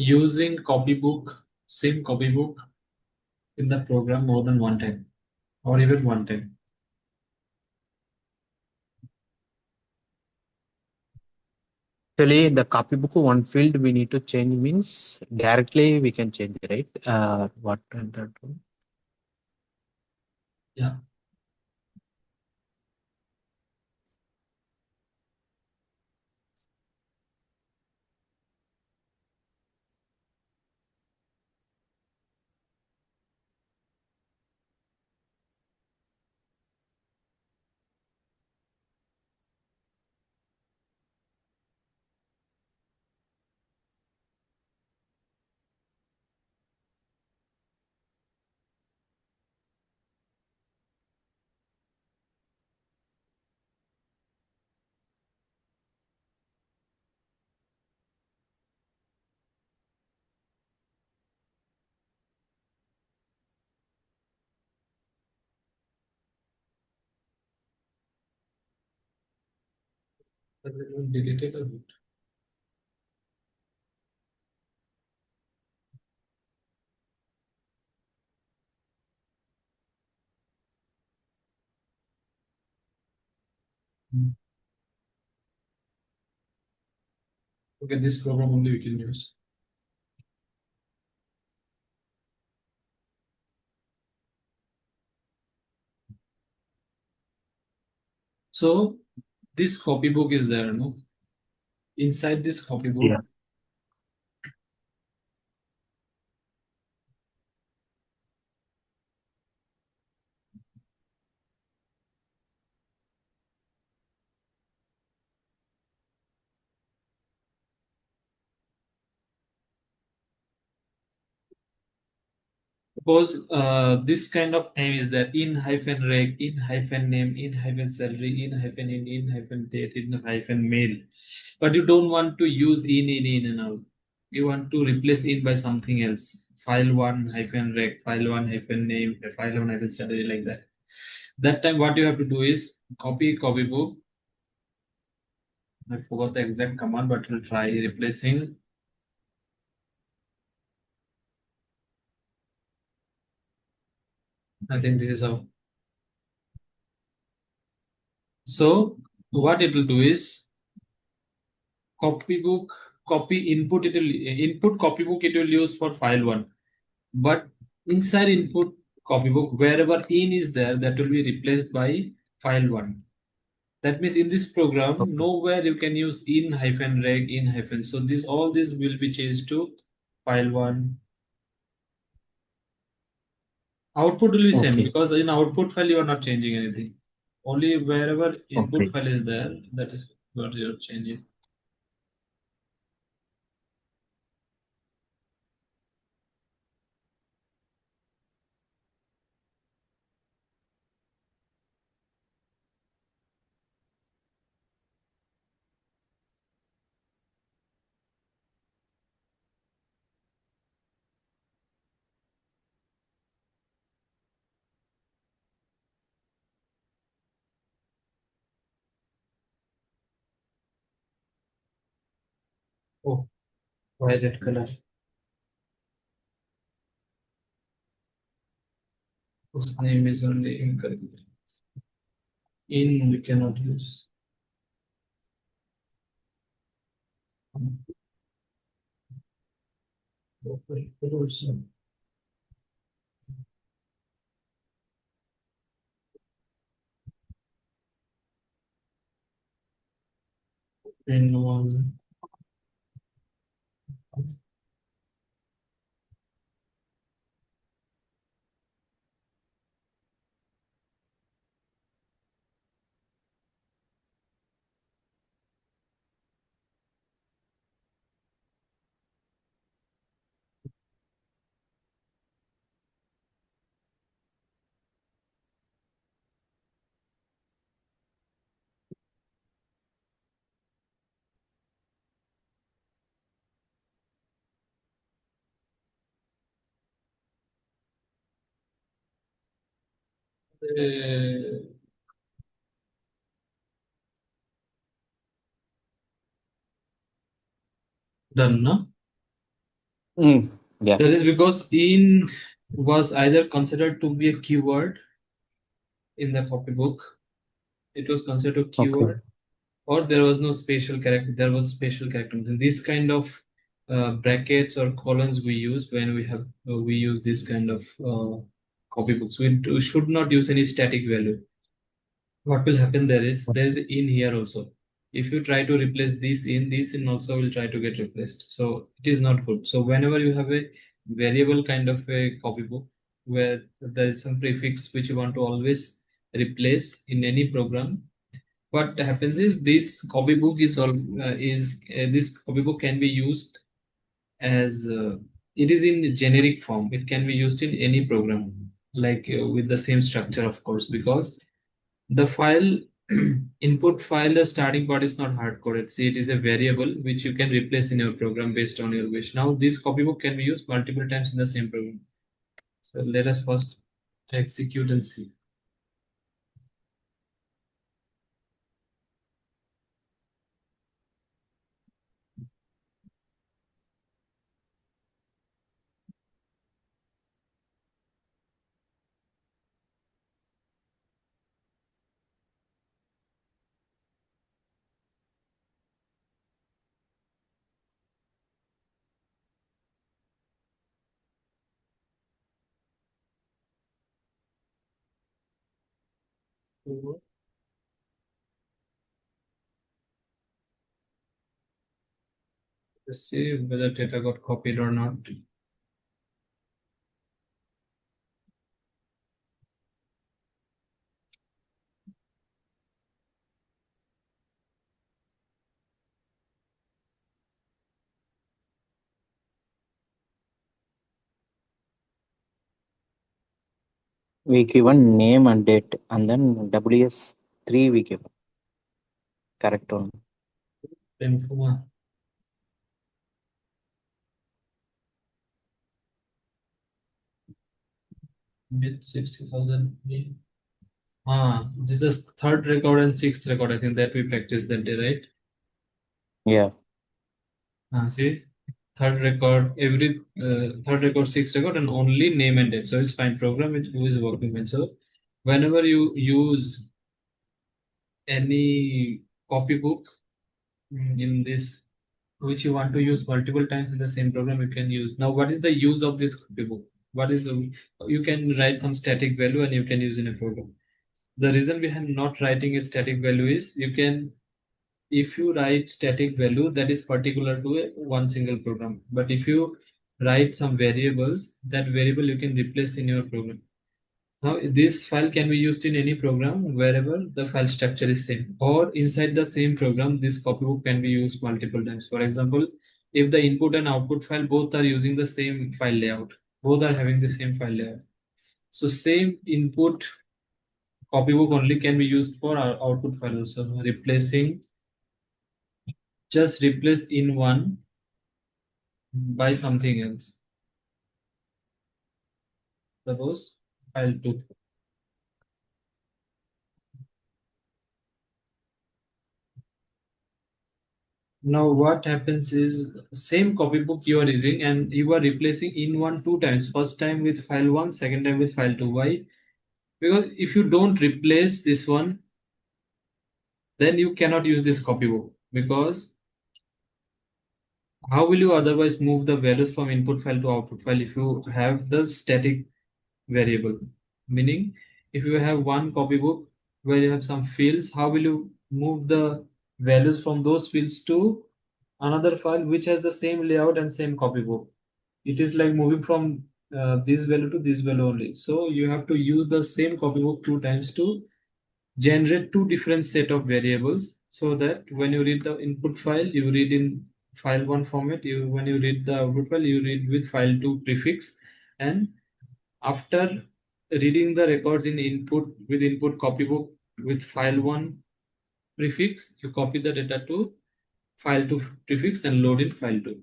using copybook, same copybook in the program more than one time or even one time. Actually, the copybook one field we need to change means directly we can change, right? What that one? Yeah. But they will delete it a bit. Okay, this program only we can use. So this copybook is there, no? Inside this copybook, Yeah. suppose this kind of name is there in hyphen reg, in hyphen name, in hyphen salary, in hyphen date, in hyphen mail. But you don't want to use in and out. You want to replace in by something else. File one hyphen reg, file one hyphen name, file one hyphen salary, like that. That time what you have to do is copybook. I forgot the exact command, but we'll try replacing. I think this is how. So what it will do is copybook copy input, it will input copybook, it will use for file one, but inside input copybook wherever in is there, that will be replaced by file one. That means in this program Okay. nowhere you can use in hyphen reg, in hyphen, so this all this will be changed to file one. Output will be same Okay. because in output file you are not changing anything, only wherever input Okay. file is there, that is what you're changing. Oh, violet color, whose name is only incorrect. In we cannot use. Okay, also. In one. Done, no? Mm. Yeah. That is because in was either considered to be a keyword in the copybook. It was considered a Okay. keyword, or there was no spatial character. There was spatial character. And these kind of brackets or colons we use when we use this kind of copybooks. Should not use any static value. What will happen there is in here also. If you try to replace this in also will try to get replaced, so it is not good. So whenever you have a variable kind of a copybook where there is some prefix which you want to always replace in any program, what happens is this copybook can be used as it is in the generic form. It can be used in any program, like with the same structure, of course, because the file input file, the starting part is not hard coded. See, it is a variable which you can replace in your program based on your wish. Now this copybook can be used multiple times in the same program. So let us first execute and see. Let's see whether data got copied or not. We given name and date, and then WS3 we give correct one. Lymphoma mid 60,000. This is the third record and sixth record. I think that we practiced that day, right? Yeah. See, third record, sixth record, and only name and date. So it's fine. Program who is working with. So whenever you use any copybook in this, which you want to use multiple times in the same program, you can use. Now, what is the use of this copybook? What is you can write some static value and you can use in a program. The reason behind not writing a static value is you can, if you write static value, that is particular to one single program. But if you write some variables, that variable you can replace in your program. Now this file can be used in any program wherever the file structure is same, or inside the same program this copybook can be used multiple times. For example, if the input and output file both are using the same file layout, both are having the same file layout, so same input copybook only can be used for our output file also. Replacing, just replace in one by something else. Suppose file 2. Now what happens is same copybook you are using and you are replacing in one two times. First time with file 1, second time with file 2. Why? Because if you don't replace this one, then you cannot use this copybook. Because how will you otherwise move the values from input file to output file if you have the static variable? Meaning, if you have one copybook where you have some fields, how will you move the values from those fields to another file which has the same layout and same copybook? It is like moving from this value to this value only. So you have to use the same copybook two times to generate two different set of variables, so that when you read the input file, you read in file 1 format. When you read the output file, you read with file 2 prefix. And after reading the records in input with input copybook with file 1 prefix, you copy the data to file 2 prefix and load in file 2.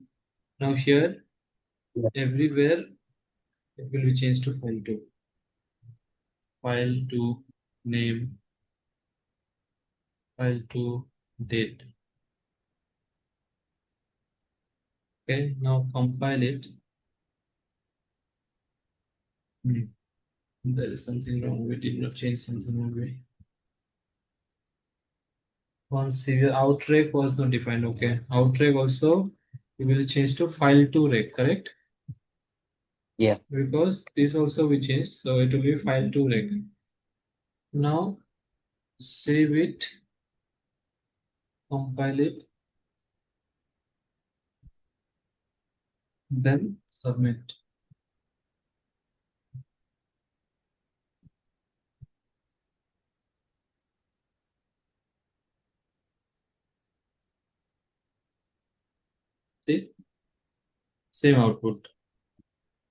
Now here, Yeah. everywhere it will be changed to file 2. File 2 name, file 2 date. Okay, now compile it. Hmm. There is something wrong. We did not change something maybe. Once serial outrake was not defined. Okay. Outrake also we will change to file to rec, correct? Yeah. Because this also we changed, so it will be file to rec. Now save it, compile it, then submit. See, same output.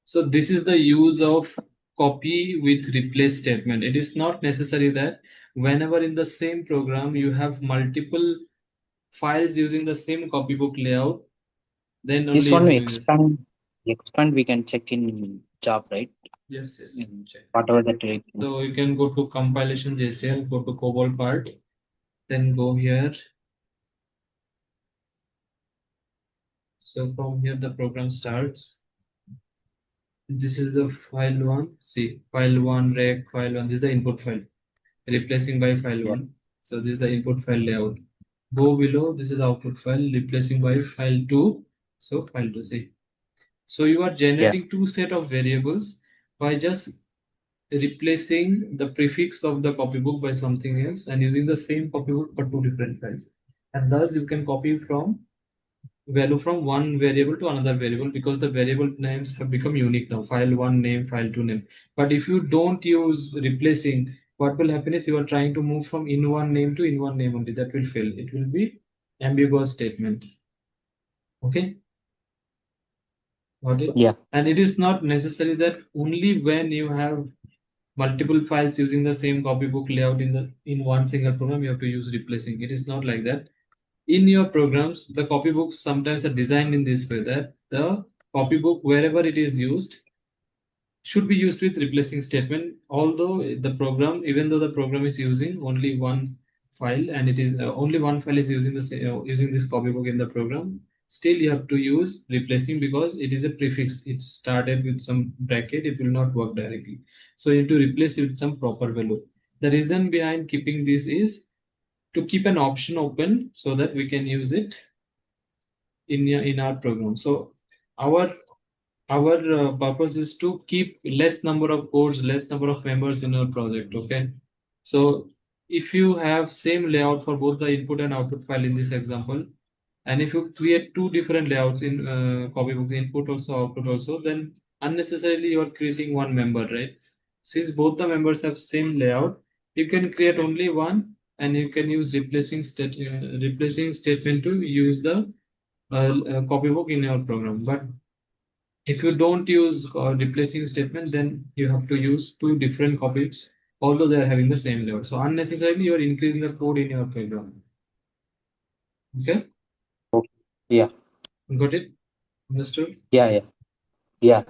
So this is the use of copy with replace statement. It is not necessary that whenever in the same program you have multiple files using the same copybook layout, then This only you one have we to use. expand we can check in job, right? Yes, yes. Check. Whatever the trade So is. you can go to compilation JCL, go to Cobol part, then go here. So from here the program starts. This is the file one. See, file one, rec, file one. This is the input file, replacing by file Yeah. one. So this is the input file layout. Go below, this is output file, replacing by file two. So file two, see. So you are Yeah. generating two set of variables by just replacing the prefix of the copybook by something else and using the same copybook for two different files. And thus you can copy from value from one variable to another variable because the variable names have become unique now. File one name, file two name. But if you don't use replacing, what will happen is you are trying to move from in one name to in one name only. That will fail. It will be ambiguous statement. Okay, got it? Yeah. And it is not necessary that only when you have multiple files using the same copybook layout in one single program you have to use replacing. It is not like that. In your programs, the copybooks sometimes are designed in this way that the copybook, wherever it is used, should be used with replacing statement. Although the program, even though the program is using only one file and it is only one file is using using this copybook in the program, still you have to use replacing because it is a prefix. It started with some bracket. It will not work directly. So you have to replace it with some proper value. The reason behind keeping this is to keep an option open so that we can use it in our program. So our our purpose is to keep less number of codes, less number of members in our project. Okay, so if you have same layout for both the input and output file in this example, and if you create two different layouts in copybook, input also, output also, then unnecessarily you are creating one member, right? Since both the members have same layout, you can create only one, and you can use replacing statement to use the copybook in your program. But if you don't use replacing statement, then you have to use two different copies, although they are having the same layout. So unnecessarily you are increasing the code in your program. Okay, Okay. Yeah. got it? Understood? Yeah. Yeah. Yeah.